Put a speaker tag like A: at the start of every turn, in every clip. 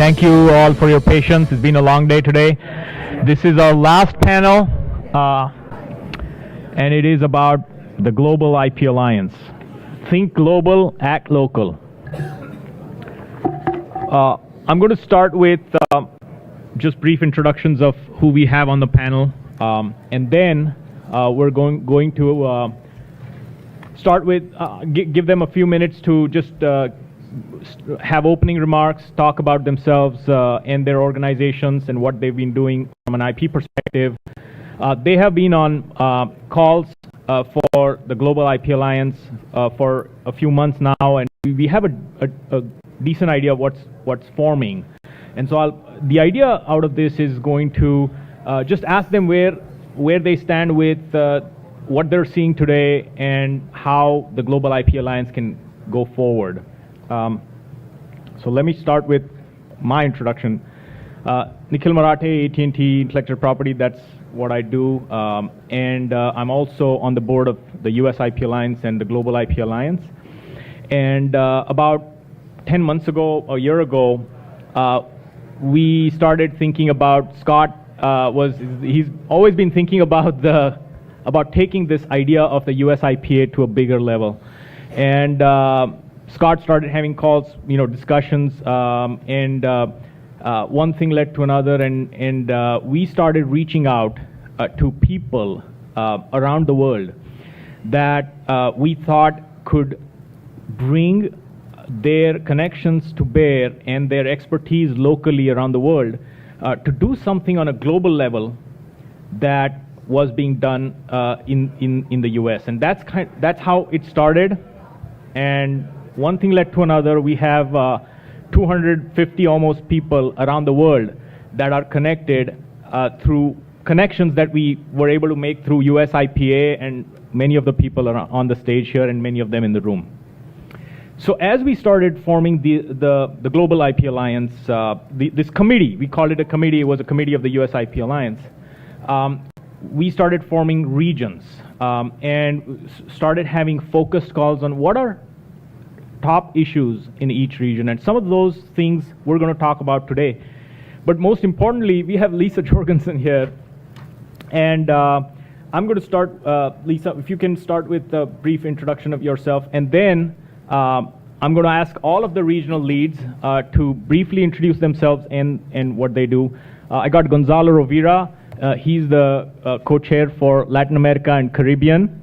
A: Thank you all for your patience. It's been a long day today. This is our last panel, and it is about the Global IP Alliance. Think global, act local. I'm going to start with just brief introductions of who we have on the panel, and then we're going to start with give them a few minutes to just have opening remarks, talk about themselves and their organizations and what they've been doing from an IP perspective. They have been on calls for the Global IP Alliance for a few months now, and we have a decent idea of what's forming. And so the idea out of this is going to just ask them where they stand with what they're seeing today and how the Global IP Alliance can go forward. So let me start with my introduction. Nikhil Marathe, AT&T Intellectual Property, that's what I do. And I'm also on the board of the US IP Alliance and the Global IP Alliance. And about 10 months ago, a year ago, we started thinking about, Scott he's always been thinking about taking this idea of the US IPA to a bigger level. And Scott started having calls, discussions, and one thing led to another, and we started reaching out to people around the world that we thought could bring their connections to bear and their expertise locally around the world to do something on a global level that was being done in the U.S. And that's how it started. And one thing led to another. We have 250 almost people around the world that are connected through connections that we were able to make through US IPA, and many of the people are on the stage here and many of them in the room. So as we started forming the Global IP Alliance, this committee, we called it a committee, it was a committee of the US IP Alliance, we started forming regions and started having focused calls on what are top issues in each region, and some of those things we're going to talk about today. But most importantly, we have Lisa Jorgensen here, and I'm going to start, Lisa, if you can start with a brief introduction of yourself, and then I'm going to ask all of the regional leads to briefly introduce themselves and what they do. I got Gonzalo Rovira. He's the co-chair for Latin America and Caribbean.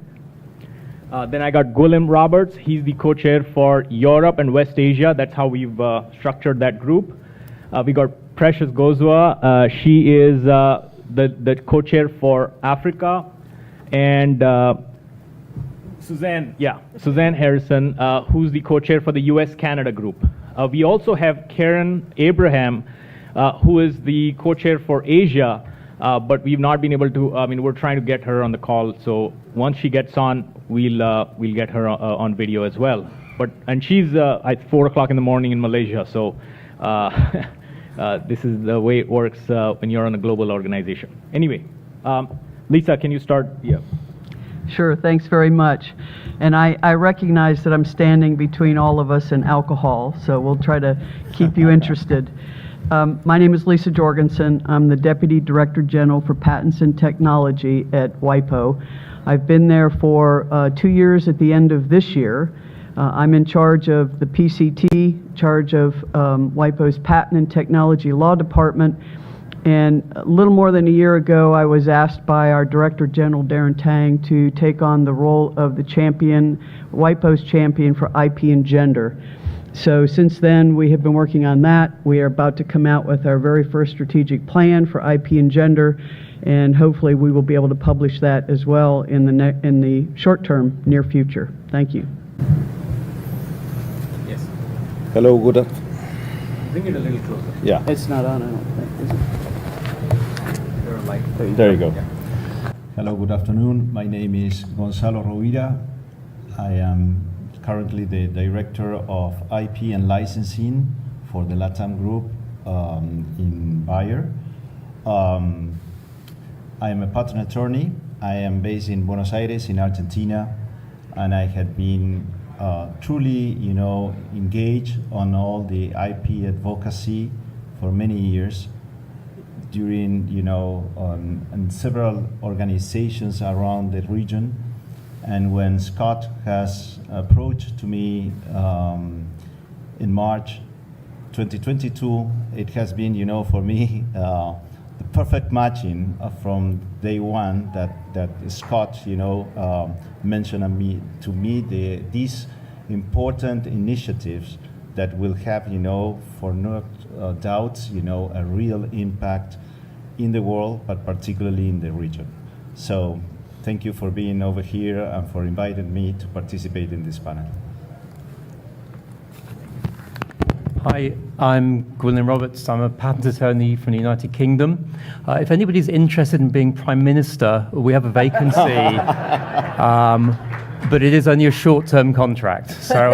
A: Then I got Guillem Roberts. He's the co-chair for Europe and West Asia. That's how we've structured that group. We got Precious Gozua. She is the co-chair for Africa. And Suzanne Harrison, who's the co-chair for the US-Canada group. We also have Karen Abraham, who is the co-chair for Asia. But we've not been able to, we're trying to get her on the call, so once she gets on, we'll get her on video as well. And she's at 4 o'clock in the morning in Malaysia, so this is the way it works when you're on a global organization. Anyway, Lisa, can you start? Yeah.
B: Sure, thanks very much. And I recognize that I'm standing between all of us and alcohol, so we'll try to keep you interested. My name is Lisa Jorgensen. I'm the Deputy Director General for Patents and Technology at WIPO. I've been there for 2 years at the end of this year. I'm in charge of the PCT, charge of WIPO's Patent and Technology Law Department. And a little more than a year ago, I was asked by our Director General, Darren Tang, to take on the role of the champion, WIPO's champion for IP and gender. So since then, we have been working on that. We are about to come out with our very first strategic plan for IP and gender, and hopefully we will be able to publish that as well in the short-term, near future. Thank you.
C: Yes. Hello, good.
A: Bring it a little closer.
C: Yeah.
B: It's not on, I don't think, is it?
C: There you go.
A: Yeah.
C: Hello, good afternoon. My name is Gonzalo Rovira. I am currently the Director of IP and Licensing for the LATAM Group in Bayer. I am a patent attorney. I am based in Buenos Aires in Argentina, and I had been truly, engaged on all the IP advocacy for many years during, and several organizations around the region. And when Scott has approached to me in March 2022, it has been, for me, the perfect matching from day one that Scott, mentioned to me these important initiatives that will have, for no doubt, a real impact in the world, but particularly in the region. So thank you for being over here and for inviting me to participate in this panel.
D: Hi, I'm Gwilym Roberts. I'm a patent attorney from the United Kingdom. If anybody's interested in being Prime Minister, we have a vacancy, but it is only a short-term contract. So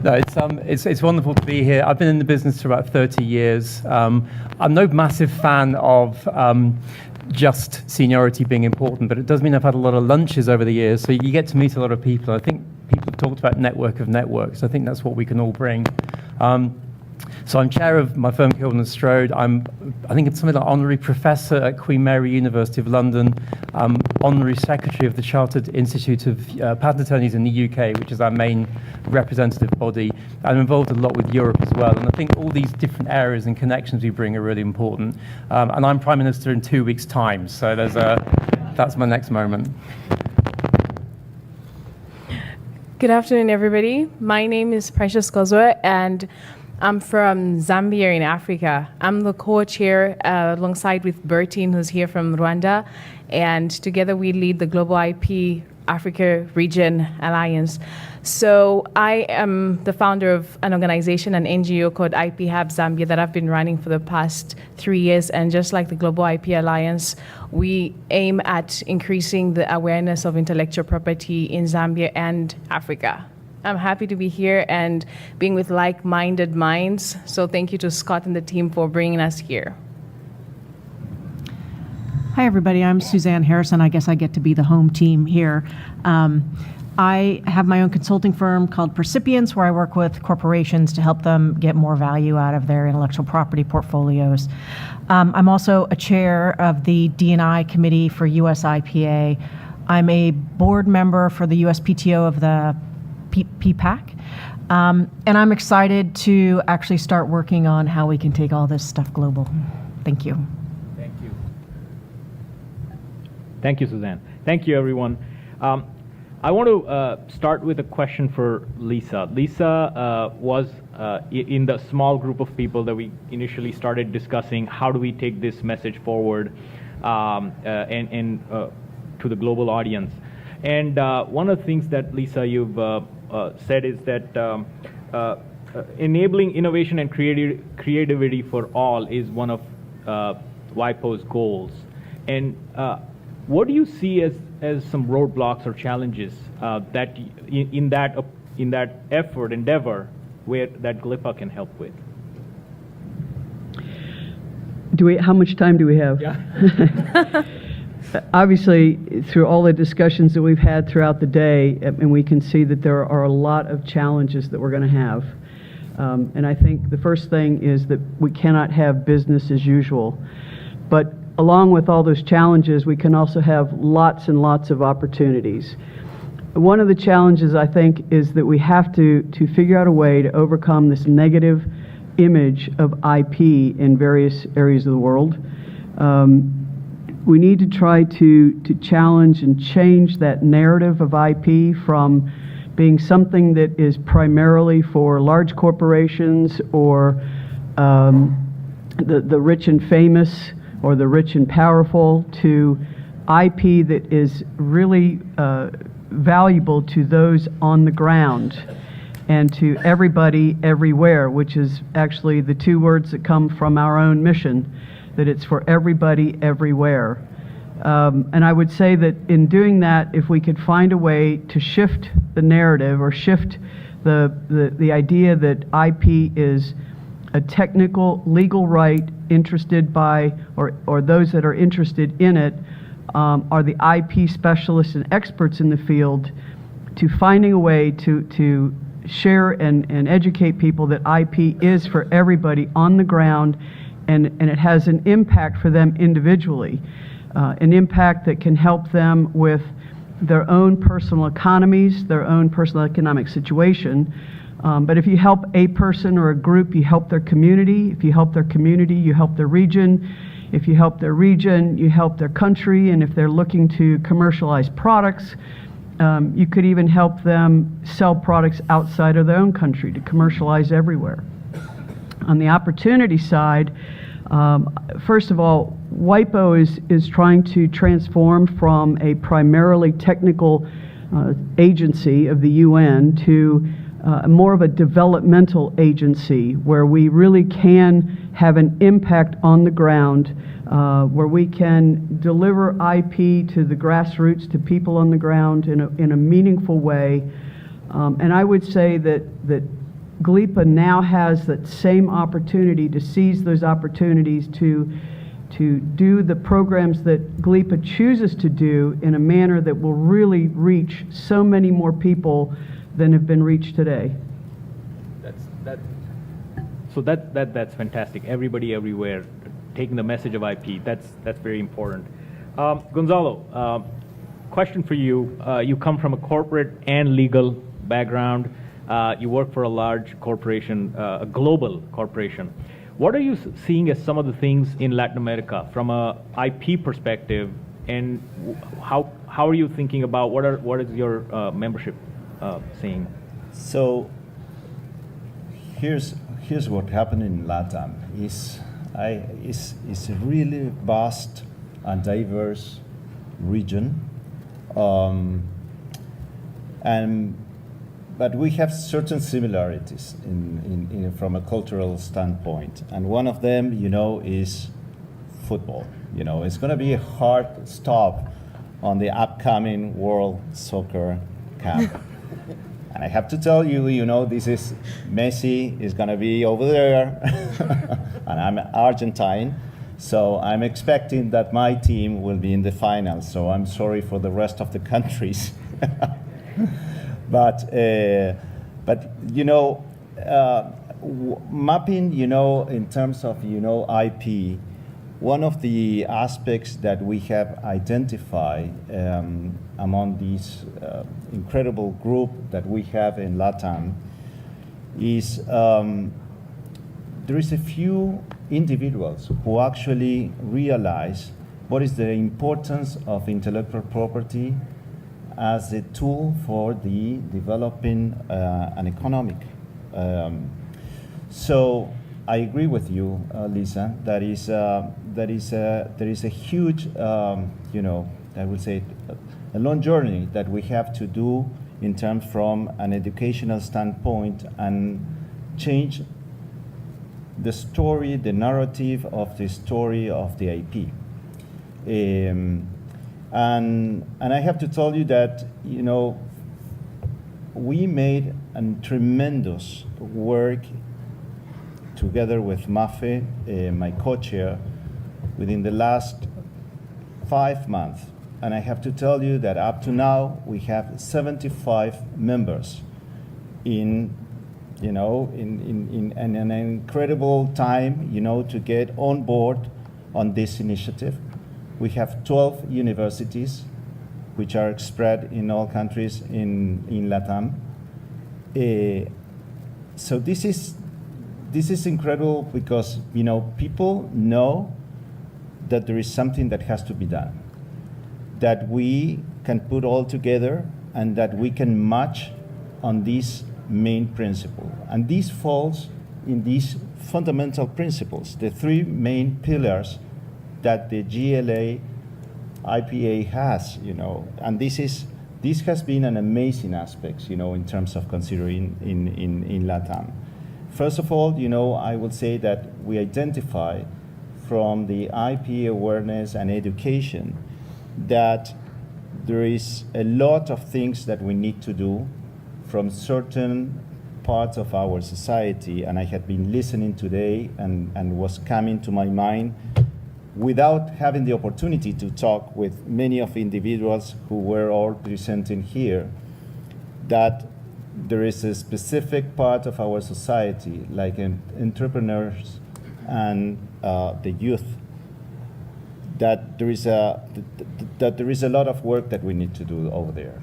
D: no, it's wonderful to be here. I've been in the business for about 30 years. I'm no massive fan of just seniority being important, but it does mean I've had a lot of lunches over the years, so you get to meet a lot of people. I think people have talked about network of networks. I think that's what we can all bring. So I'm chair of my firm, Kilburn & Strode. I think it's something like honorary professor at Queen Mary University of London, honorary secretary of the Chartered Institute of Patent Attorneys in the UK, which is our main representative body. I'm involved a lot with Europe as well, and I think all these different areas and connections we bring are really important. And I'm Prime Minister in 2 weeks' time, so that's my next moment.
E: Good afternoon, everybody. My name is Precious Kozwa, and I'm from Zambia in Africa. I'm the co-chair alongside with Bertine, who's here from Rwanda, and together we lead the Global IP Africa Region Alliance. So I am the founder of an organization, an NGO called IP Hub Zambia, that I've been running for the past 3 years. And just like the Global IP Alliance, we aim at increasing the awareness of intellectual property in Zambia and Africa. I'm happy to be here and being with like-minded minds. So thank you to Scott and the team for bringing us here.
F: Hi, everybody. I'm Suzanne Harrison. I guess I get to be the home team here. I have my own consulting firm called Percipients, where I work with corporations to help them get more value out of their intellectual property portfolios. I'm also a chair of the D&I committee for US IPA. I'm a board member for the USPTO of the PPAC. And I'm excited to actually start working on how we can take all this stuff global. Thank you.
A: Thank you. Thank you, Suzanne. Thank you, everyone. I want to start with a question for Lisa. Lisa was in the small group of people that we initially started discussing how do we take this message forward and to the global audience. And one of the things that, Lisa, you've said is that enabling innovation and creativity for all is one of WIPO's goals. And what do you see as some roadblocks or challenges that in that endeavor where that GLIPA can help with?
B: How much time do we have?
A: Yeah.
B: Obviously, through all the discussions that we've had throughout the day, and we can see that there are a lot of challenges that we're going to have. And I think the first thing is that we cannot have business as usual. But along with all those challenges, we can also have lots and lots of opportunities. One of the challenges, I think, is that we have to figure out a way to overcome this negative image of IP in various areas of the world. We need to try to challenge and change that narrative of IP from being something that is primarily for large corporations or the rich and famous or the rich and powerful to IP that is really valuable to those on the ground and to everybody everywhere, which is actually the two words that come from our own mission, that it's for everybody everywhere. And I would say that in doing that, if we could find a way to shift the narrative or shift the idea that IP is a technical legal right interested by or those that are interested in it are the IP specialists and experts in the field, to finding a way to share and educate people that IP is for everybody on the ground, and it has an impact for them individually, an impact that can help them with their own personal economies, their own personal economic situation. But if you help a person or a group, you help their community. If you help their community, you help their region. If you help their region, you help their country. And if they're looking to commercialize products, you could even help them sell products outside of their own country to commercialize everywhere. On the opportunity side, first of all, WIPO is trying to transform from a primarily technical agency of the UN to more of a developmental agency where we really can have an impact on the ground, where we can deliver IP to the grassroots, to people on the ground in a meaningful way. And I would say that GLIPA now has that same opportunity to seize those opportunities to do the programs that GLIPA chooses to do in a manner that will really reach so many more people than have been reached today.
A: That's fantastic. Everybody, everywhere, taking the message of IP. That's very important. Gonzalo, question for you. You come from a corporate and legal background. You work for a large corporation, a global corporation. What are you seeing as some of the things in Latin America from a IP perspective, and how are you thinking about what is your membership saying?
C: So here's what happened in LATAM. It's a really vast and diverse region, but we have certain similarities from a cultural standpoint, and one of them, is football. It's going to be a hard stop on the upcoming World Soccer Cup. And I have to tell you, this is Messi is going to be over there, and I'm Argentine, so I'm expecting that my team will be in the final. So I'm sorry for the rest of the countries, but mapping, in terms of IP. One of the aspects that we have identified among this incredible group that we have in LATAM is there is a few individuals who actually realize what is the importance of intellectual property as a tool for the developing an economic. So I agree with you, Lisa. There is a huge, I would say, a long journey that we have to do in terms from an educational standpoint and change the story, the narrative of the story of the IP. And I have to tell you that, we made a tremendous work together with Mafe, my co-chair, within the last 5 months. And I have to tell you that up to now, we have 75 members in an incredible time, to get on board on this initiative. We have 12 universities, which are spread in all countries in LATAM. So this is incredible because, people know that there is something that has to be done, that we can put all together and that we can match on this main principle. And this falls in these fundamental principles, the 3 main pillars that the GLA IPA has, and this has been an amazing aspect, in terms of considering in LATAM. First of all, I would say that we identify from the IP awareness and education that there is a lot of things that we need to do from certain parts of our society, and I had been listening today and was coming to my mind without having the opportunity to talk with many of the individuals who were all presenting here, that there is a specific part of our society, like entrepreneurs and the youth, that there is a lot of work that we need to do over there.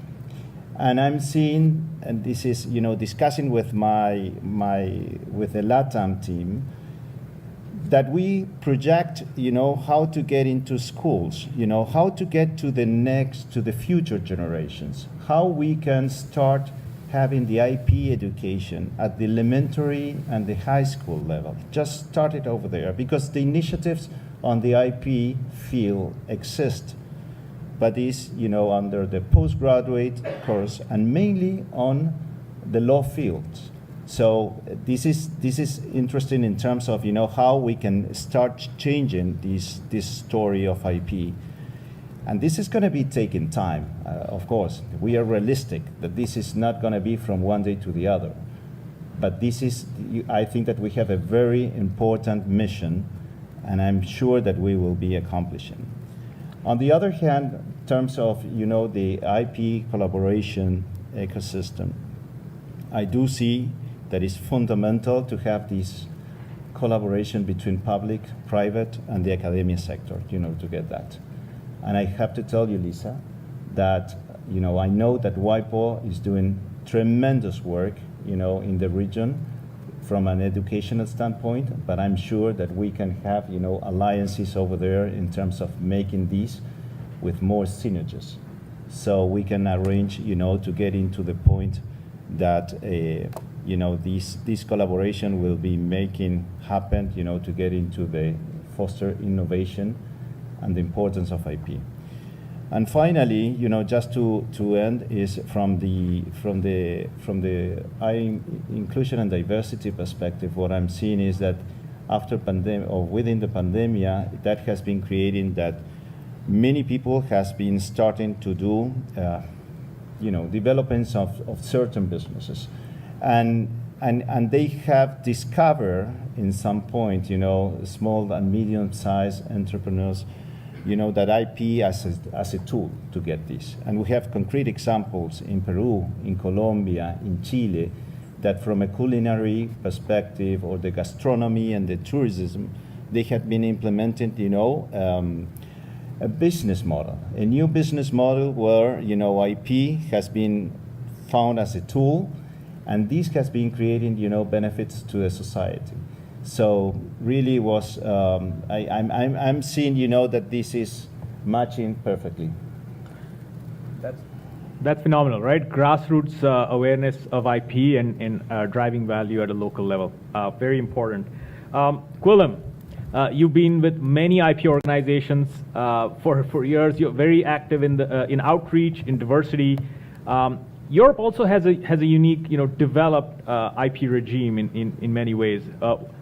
C: And I'm seeing, and this is, discussing with with the LATAM team, that we project, how to get into schools, how to get to the future generations, how we can start having the IP education at the elementary and the high school level. Just start it over there, because the initiatives on the IP field exist, but is, under the postgraduate course and mainly on the law fields. So this is interesting in terms of, how we can start changing this story of IP. And this is going to be taking time, of course. We are realistic that this is not going to be from one day to the other. But I think that we have a very important mission, and I'm sure that we will be accomplishing. On the other hand, in terms of, the IP collaboration ecosystem, I do see that it's fundamental to have this collaboration between public, private, and the academia sector, to get that. And I have to tell you, Lisa, that, I know that WIPO is doing tremendous work, in the region from an educational standpoint, but I'm sure that we can have, alliances over there in terms of making these with more synergies. So we can arrange, to get into the point that, this collaboration will be making happen, to get into the foster innovation and the importance of IP. And finally, just to end, is from the inclusion and diversity perspective, what I'm seeing is that after pandemic, or within the pandemic, that has been creating that many people has been starting to do, developments of certain businesses. And they have discovered in some point, small and medium-sized entrepreneurs, that IP as a tool to get this. And we have concrete examples in Peru, in Colombia, in Chile, that from a culinary perspective, or the gastronomy and the tourism, they have been implementing, a business model, a new business model where, IP has been found as a tool, and this has been creating, benefits to the society. So really was, I'm seeing, that this is matching perfectly.
A: That's phenomenal, right? Grassroots awareness of IP and driving value at a local level. Very important. Quillam, you've been with many IP organizations for years. You're very active in outreach, in diversity. Europe also has a unique, developed IP regime in many ways.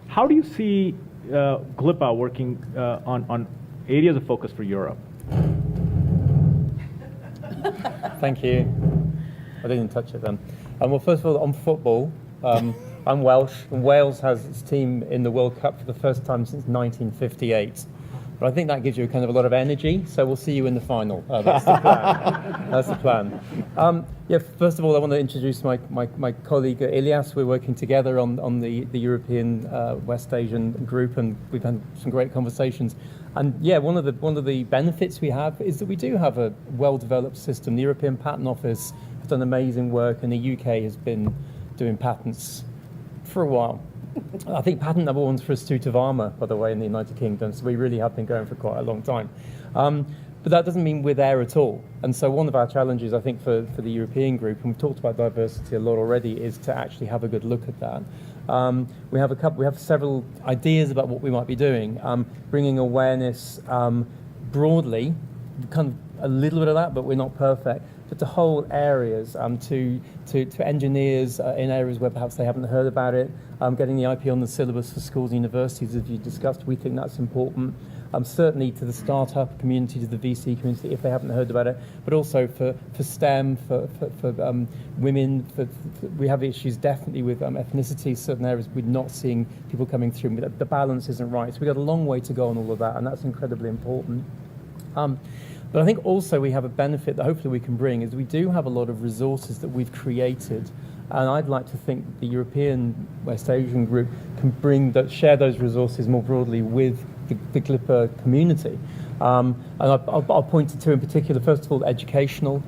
A: How do you see GLIPA working on areas of focus for Europe?
D: Thank you. I didn't touch it then. Well, first of all, on football, I'm Welsh, and Wales has its team in the World Cup for the first time since 1958. But I think that gives you kind of a lot of energy, so we'll see you in the final. That's the plan. That's the plan. First of all, I want to introduce my colleague Ilias. We're working together on the European West Asian group, and we've had some great conversations. And one of the benefits we have is that we do have a well-developed system. The European Patent Office has done amazing work, and the UK has been doing patents for a while. I think patent number one's for a suit of armour, by the way, in the United Kingdom, so we really have been going for quite a long time. But that doesn't mean we're there at all. And so one of our challenges, I think, for the European group, and we've talked about diversity a lot already, is to actually have a good look at that. We have several ideas about what we might be doing, bringing awareness broadly, kind of a little bit of that, but we're not perfect, but to whole areas, to engineers in areas where perhaps they haven't heard about it, getting the IP on the syllabus for schools and universities, as you discussed, we think that's important. Certainly to the startup community, to the VC community, if they haven't heard about it, but also for STEM, for women. We have issues definitely with ethnicity, certain areas we're not seeing people coming through. The balance isn't right. So we've got a long way to go on all of that, and that's incredibly important. But I think also we have a benefit that hopefully we can bring is we do have a lot of resources that we've created And I'd like to think the European West Asian group can share those resources more broadly with the GLIPA community. And I'll point to two in particular. First of all, educational.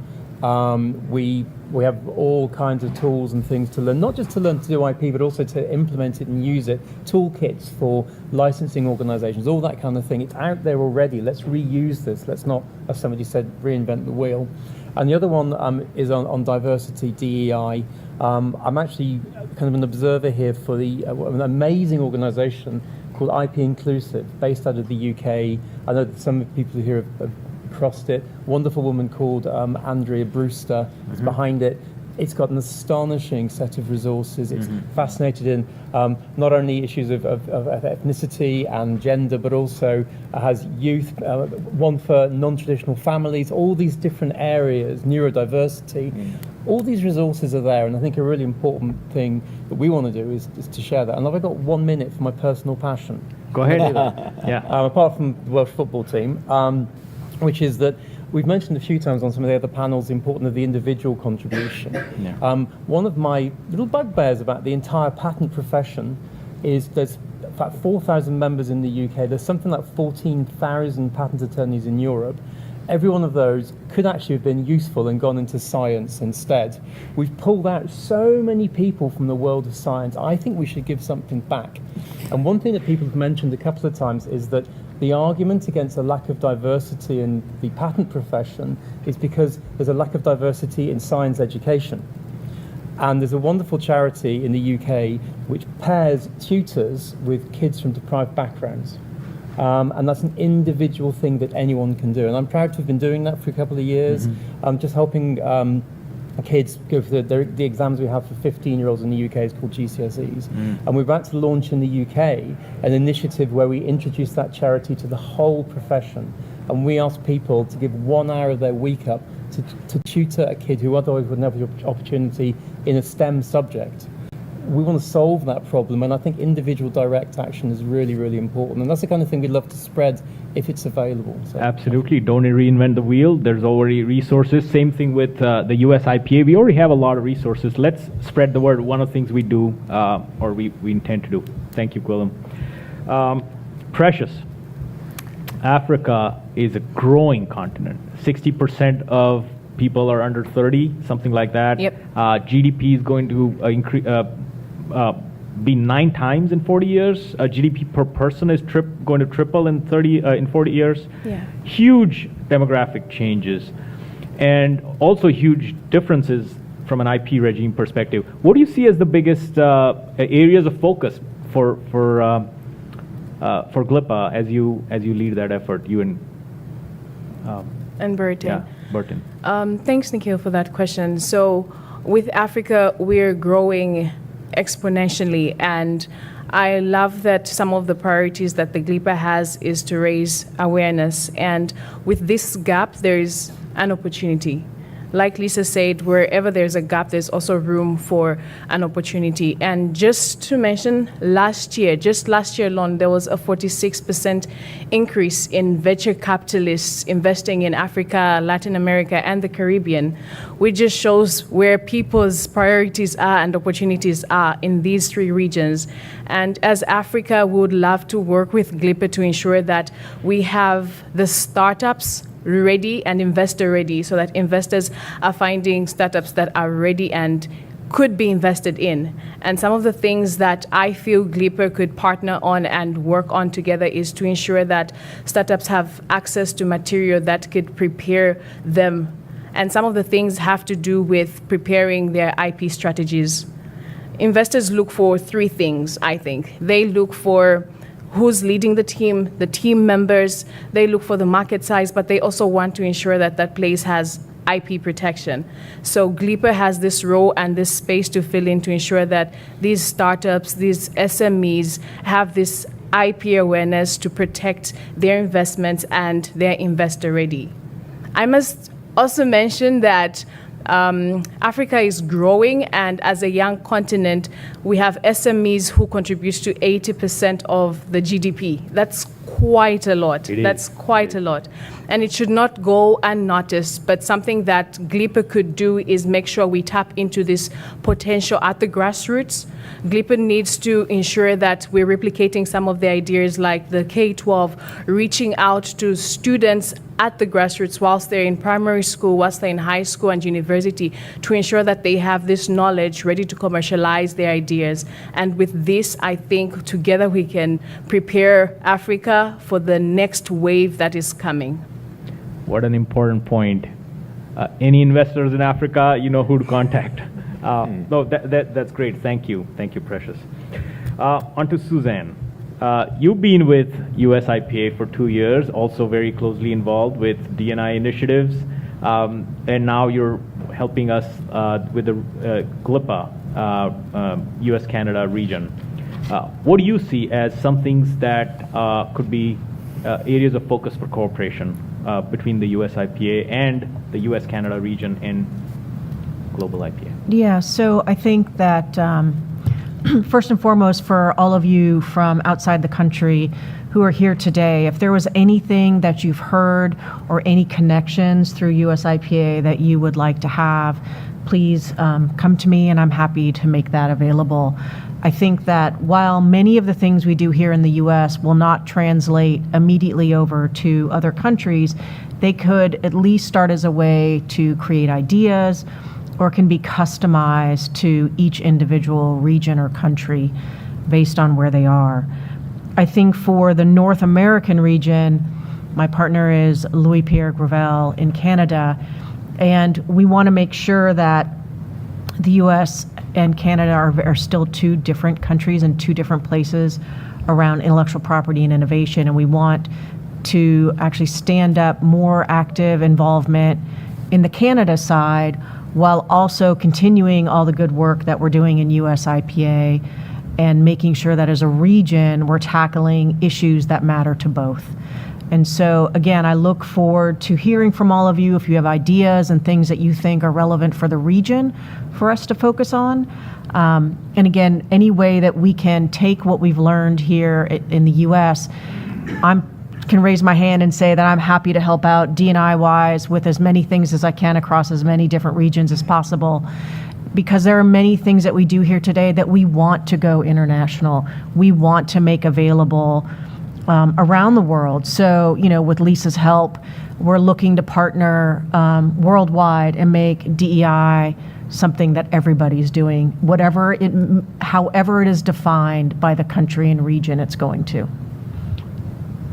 D: We have all kinds of tools and things to learn, not just to learn to do IP, but also to implement it and use it. Toolkits for licensing organizations, all that kind of thing. It's out there already. Let's reuse this. Let's not, as somebody said, reinvent the wheel. And the other one is on diversity, DEI. I'm actually kind of an observer here for an amazing organization called IP Inclusive, based out of the UK. I know that some people here have crossed it. Wonderful woman called Andrea Brewster is behind it. It's got an astonishing set of resources. It's fascinated in not only issues of ethnicity and gender, but also has youth, one for non-traditional families, all these different areas, neurodiversity. All these resources are there, and I think a really important thing that we want to do is to share that. And have I got 1 minute for my personal passion?
A: Go ahead. Yeah.
D: Apart from the Welsh football team, which is that we've mentioned a few times on some of the other panels the importance of the individual contribution. One of my little bugbears about the entire patent profession is there's about 4,000 members in the UK. There's something like 14,000 patent attorneys in Europe. Every one of those could actually have been useful and gone into science instead. We've pulled out so many people from the world of science. I think we should give something back. And one thing that people have mentioned a couple of times is that the argument against a lack of diversity in the patent profession is because there's a lack of diversity in science education. And there's a wonderful charity in the UK which pairs tutors with kids from deprived backgrounds. And that's an individual thing that anyone can do. And I'm proud to have been doing that for a couple of years. I'm just helping kids go for the exams we have for 15-year-olds in the UK is called GCSEs. And we're about to launch in the UK an initiative where we introduce that charity to the whole profession. And we ask people to give 1 hour of their week up to tutor a kid who otherwise wouldn't have the opportunity in a STEM subject. We want to solve that problem, and I think individual direct action is really, really important. And that's the kind of thing we'd love to spread if it's available. So.
A: Absolutely. Don't reinvent the wheel. There's already resources. Same thing with the US IPA. We already have a lot of resources. Let's spread the word. One of the things we do, or we intend to do. Thank you, Quillam. Precious. Africa is a growing continent. 60% of people are under 30, something like that.
E: Yep.
A: GDP is going to be 9 times in 40 years. GDP per person is going to triple in 40 years.
E: Yeah.
A: Huge demographic changes, and also huge differences from an IP regime perspective. What do you see as the biggest areas of focus for GLIPA as you lead that effort? You
E: And Burton.
A: Yeah, Burton.
E: Thanks, Nikhil, for that question. So with Africa, we're growing exponentially, and I love that some of the priorities that the GLIPA has is to raise awareness. And with this gap, there's an opportunity. Like Lisa said, wherever there's a gap, there's also room for an opportunity. And just to mention, just last year alone, there was a 46% increase in venture capitalists investing in Africa, Latin America, and the Caribbean, which just shows where people's priorities are and opportunities are in these 3 regions. And as Africa, we would love to work with GLIPA to ensure that we have the startups ready and investor ready, so that investors are finding startups that are ready and could be invested in. And some of the things that I feel GLIPA could partner on and work on together is to ensure that startups have access to material that could prepare them. And some of the things have to do with preparing their IP strategies. Investors look for 3 things, I think. They look for who's leading the team members, they look for the market size, but they also want to ensure that that place has IP protection. So GLIPA has this role and this space to fill in to ensure that these startups, these SMEs have this IP awareness to protect their investments and their investor ready. I must also mention that Africa is growing, and as a young continent, we have SMEs who contribute to 80% of the GDP. That's quite a lot.
A: It is.
E: That's quite a lot. And it should not go unnoticed, but something that GLIPA could do is make sure we tap into this potential at the grassroots. GLIPA needs to ensure that we're replicating some of the ideas like the K-12, reaching out to students at the grassroots whilst they're in primary school, whilst they're in high school and university, to ensure that they have this knowledge ready to commercialize their ideas. And with this, I think together we can prepare Africa for the next wave that is coming.
A: What an important point. Any investors in Africa, you know who to contact. No, that's great. Thank you. Thank you, Precious. On to Suzanne. You've been with USIPA for 2 years, also very closely involved with D&I initiatives, and now you're helping us with the GLIPA, US-Canada region. What do you see as some things that could be areas of focus for cooperation between the USIPA and the US-Canada region and Global IPA?
F: Yeah, so I think that first and foremost, for all of you from outside the country who are here today, if there was anything that you've heard or any connections through USIPA that you would like to have, please come to me and I'm happy to make that available. I think that while many of the things we do here in the US will not translate immediately over to other countries, they could at least start as a way to create ideas or can be customized to each individual region or country based on where they are. I think for the North American region, my partner is Louis-Pierre Gravel in Canada, and we want to make sure that the US and Canada are still two different countries and two different places around intellectual property and innovation, and we want to actually stand up more active involvement in the Canada side while also continuing all the good work that we're doing in USIPA and making sure that as a region we're tackling issues that matter to both. And so again, I look forward to hearing from all of you if you have ideas and things that you think are relevant for the region for us to focus on. And again, any way that we can take what we've learned here in the US, can raise my hand and say that I'm happy to help out D&I wise with as many things as I can across as many different regions as possible, because there are many things that we do here today that we want to go international. We want to make available around the world. So, you know, with Lisa's help, we're looking to partner worldwide and make DEI something that everybody's doing, however it is defined by the country and region it's going to.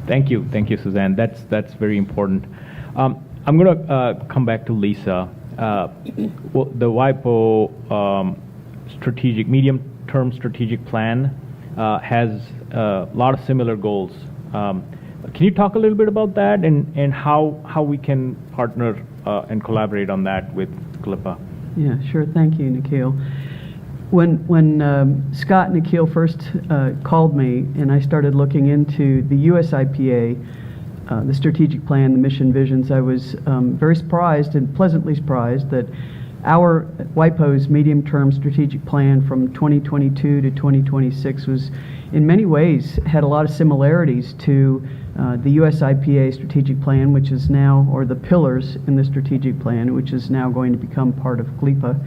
A: Thank you, Suzanne. That's very important. I'm going to come back to Lisa. Well, the WIPO medium-term strategic plan has a lot of similar goals. Can you talk a little bit about that and how we can partner and collaborate on that with GLIPA?
B: Yeah, sure. Thank you, Nikhil. When Scott and Nikhil first called me and I started looking into the USIPA, the strategic plan, the mission visions, I was very surprised and pleasantly surprised that our WIPO's medium-term strategic plan from 2022 to 2026 was, in many ways, had a lot of similarities to the USIPA strategic plan, which is now, or the pillars in the strategic plan, which is now going to become part of GLIPA.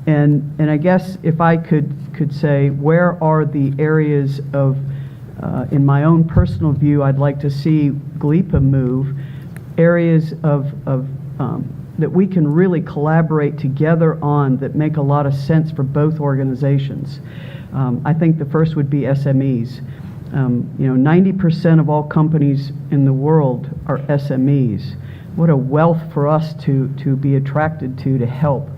B: And I guess if I could say, where are the areas of, in my own personal view, I'd like to see GLIPA move, areas of that we can really collaborate together on that make a lot of sense for both organizations. I think the first would be SMEs. 90% of all companies in the world are SMEs. What a wealth for us to be attracted to help.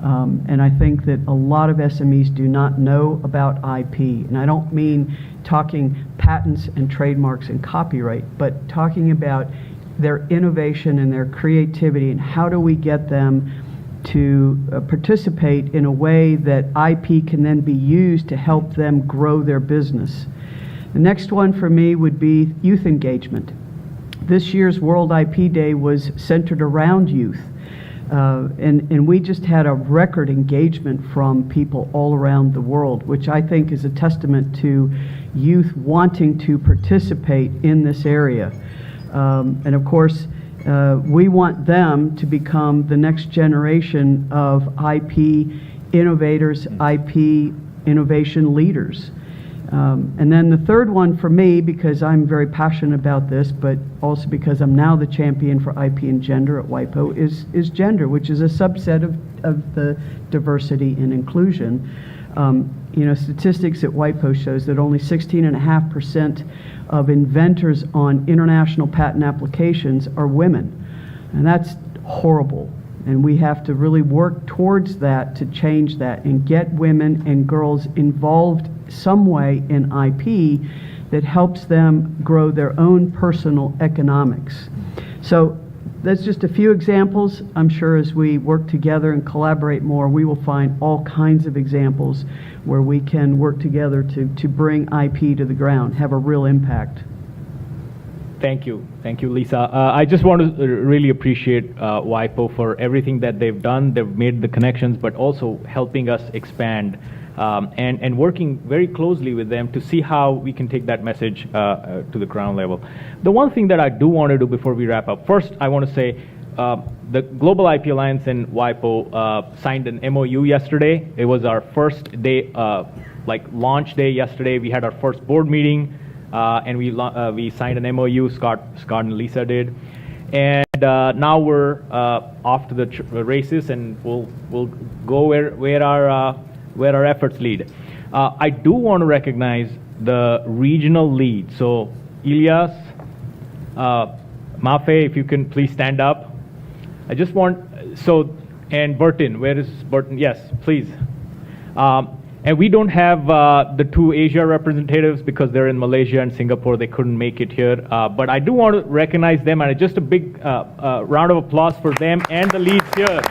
B: And I think that a lot of SMEs do not know about IP. And I don't mean talking patents and trademarks and copyright, but talking about their innovation and their creativity and how do we get them to participate in a way that IP can then be used to help them grow their business. The next one for me would be youth engagement. This year's World IP Day was centered around youth. And we just had a record engagement from people all around the world, which I think is a testament to youth wanting to participate in this area. And of course, we want them to become the next generation of IP innovators, IP innovation leaders. And then the third one for me, because I'm very passionate about this, but also because I'm now the champion for IP and gender at WIPO, is gender, which is a subset of the diversity and inclusion. Statistics at WIPO shows that only 16.5% of inventors on international patent applications are women. And that's horrible. And we have to really work towards that to change that and get women and girls involved some way in IP that helps them grow their own personal economics. So that's just a few examples. I'm sure as we work together and collaborate more, we will find all kinds of examples where we can work together to bring IP to the ground, have a real impact.
A: Thank you, Lisa. I just want to really appreciate WIPO for everything that they've done. They've made the connections, but also helping us expand and working very closely with them to see how we can take that message to the ground level. The one thing that I do want to do before we wrap up, first I want to say the Global IP Alliance and WIPO signed an MOU yesterday. It was our first day, launch day yesterday. We had our first board meeting. And we signed an MOU, Scott and Lisa did, and now we're off to the races, and we'll go where our efforts lead. I do want to recognize the regional lead. So Ilyas, Mafe, if you can please stand up. I just want and Burton. Where is Burton? Yes, please. And we don't have the two Asia representatives because they're in Malaysia and Singapore. They couldn't make it here. But I do want to recognize them, and just a big round of applause for them and the leads here.